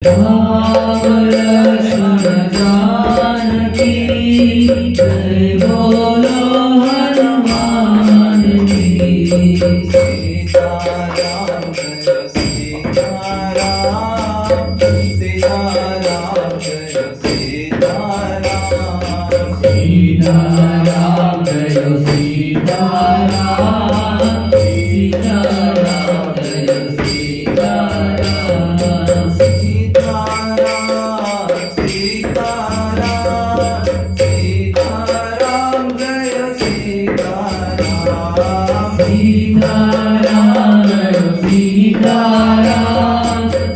राम लक्ष्मण जानकी जय बोलो हनुमान की। सीताराम जय सीताराम सीताराम जय सीताराम सीताराम जय सीताराम सीताराम जय सीताराम सीताराम जय सीताराम सीताराम जय सीताराम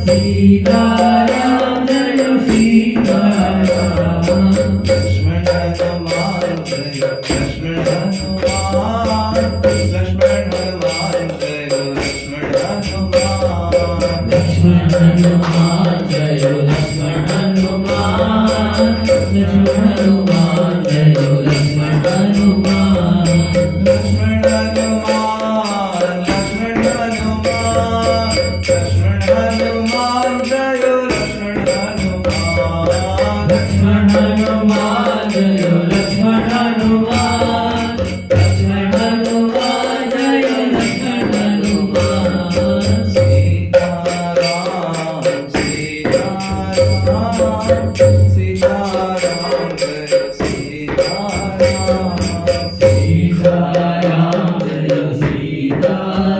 सीताराम जय सीताराम लक्ष्मण हनुमान जय लक्ष्मण हनुमान लक्ष्मण हनुमान जय लक्ष्मण हनुमान लक्ष्मण हनुमान जय लक्ष्मण हनुमान लक्ष्मण हनुमान जय लक्ष्मण हनुमान लक्ष्मण हनुमान लक्ष्मण हनुमान लक्ष्मण हनुमान जय लक्ष्मण हनुमान लक्ष्मण हनुमान जय लक्ष्मण हनुमान लक्ष्मण हनुमान जय लक्ष्मण हनुमान सीताराम सीताराम सीताराम जय सीताराम सीताराम जय सीताराम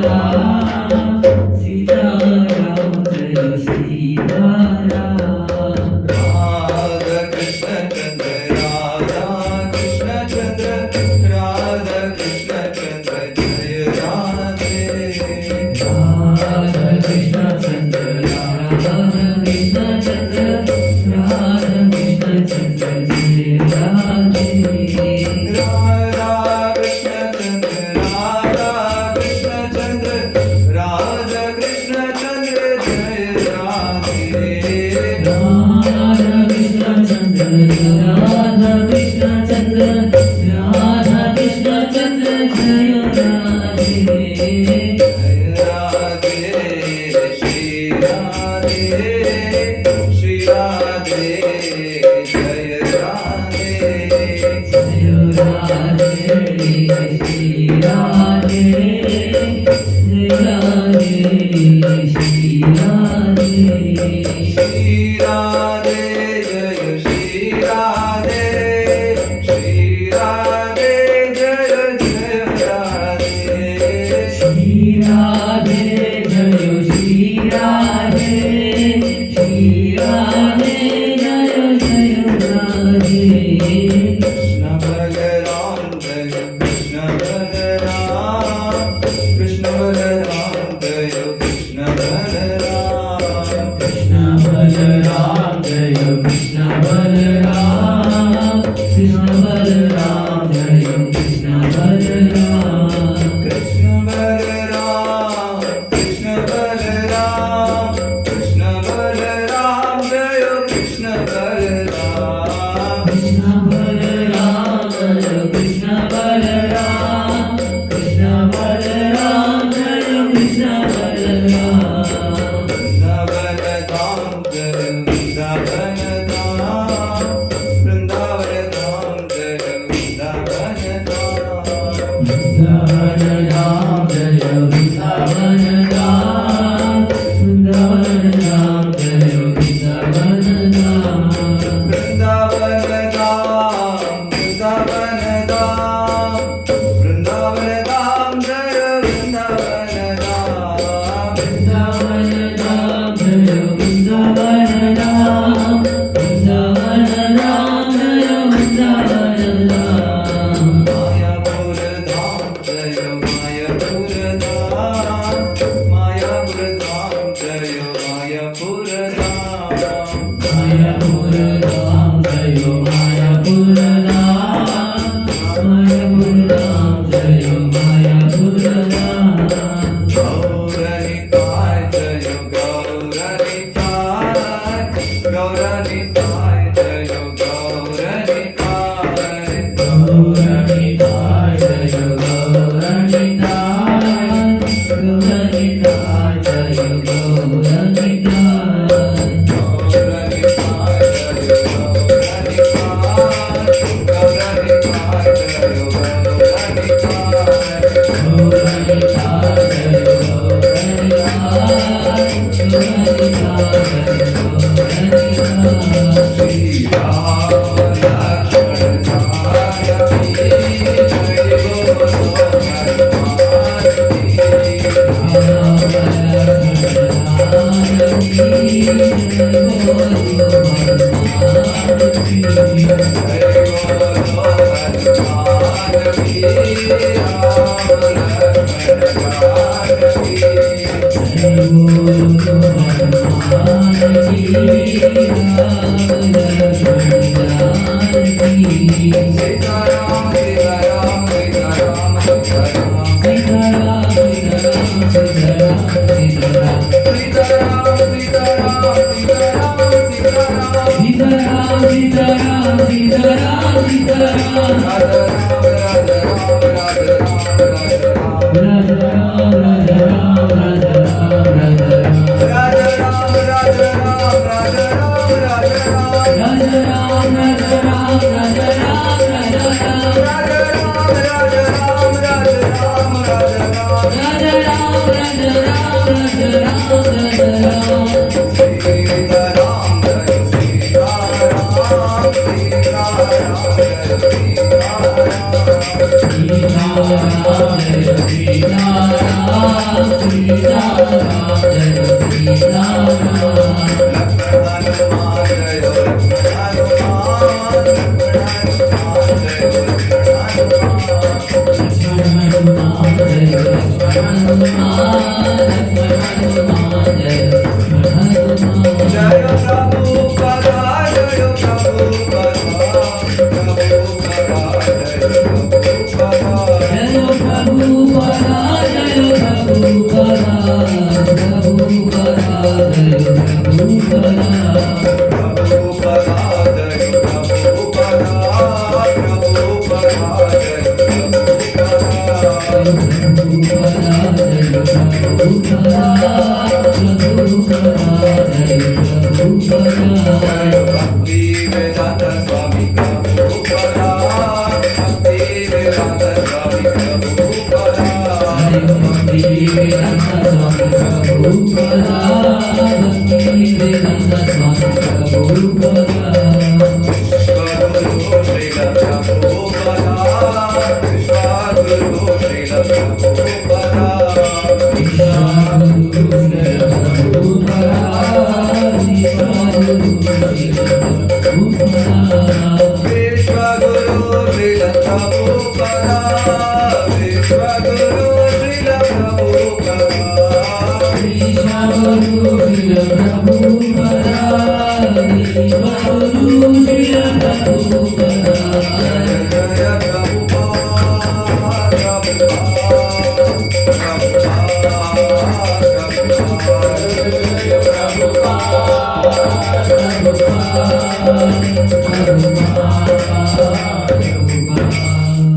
सीताराम जय सीताराम राधा कृष्ण चंद्र राधा कृष्ण चंद्र राधा कृष्ण चंद्र जय राधे राधा कृष्ण चंद्र राधा कृष्ण चंद्र राधा कृष्ण चंद्र जय राधे राधा कृष्ण चंद्र राधा कृष्ण चंद्र राधा कृष्ण चंद्र जय राधे राधा कृष्ण चंद्र राधा कृष्ण चंद्र राधा कृष्ण चंद्र जय राधे राधे श्री राधे श्री राधे जय राधे जय राधे श्री राधे जय राधे श्री राधे श्री राधे जय श्री राधे श्री राधे जय जय राधे श्री राधे जय श्री राधे श्री राधे जय जय राधे कृष्ण बलराम जय कृष्ण बलराम कृष्ण बलराम जय कृष्ण बलराम कृष्ण बलराम जय कृष्ण बलराम कृष्ण बलराम जय कृष्ण बलराम कृष्ण बलराम कृष्ण बलराम कृष्ण बलराम जय कृष्ण बलराम कृष्ण बलराम जय कृष्ण बलराम कृष्ण बलराम जय कृष्ण बलराम वृंदावन धाम जय वृंदावन धाम वृंदावन धाम जय वृंदावन धाम वृंदावन धाम जय वृंदावन धाम वृंदावन धाम वृंदावन धाम वृंदावन धाम जय वृंदावन धाम वृंदावन धाम जय वृंदावन धाम वृंदावन धाम जय वृंदावन धाम मायापुर धाम जय मायापुर धाम मायापुर धाम जय मायापुर धाम मायापुर धाम जय मायापुर धाम मायापुर धाम जय मायापुर धाम गौरनिताय जय गौरनिताय गौरनिताय जय गौरनिताय गौरनिताय जय गौरनिताय गौरनिताय जय गौरनिताय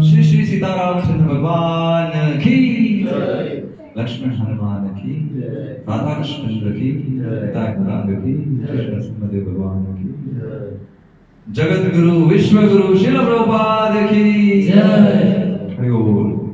श्री श्री सीतारामचंद्र भगवान की लक्ष्मण हनुमान की राधा कृष्ण की सीता की कृष्ण सुखदेव भगवान की जगत गुरु विश्व गुरु श्रील प्रभुपाद की जय। हरि बोल।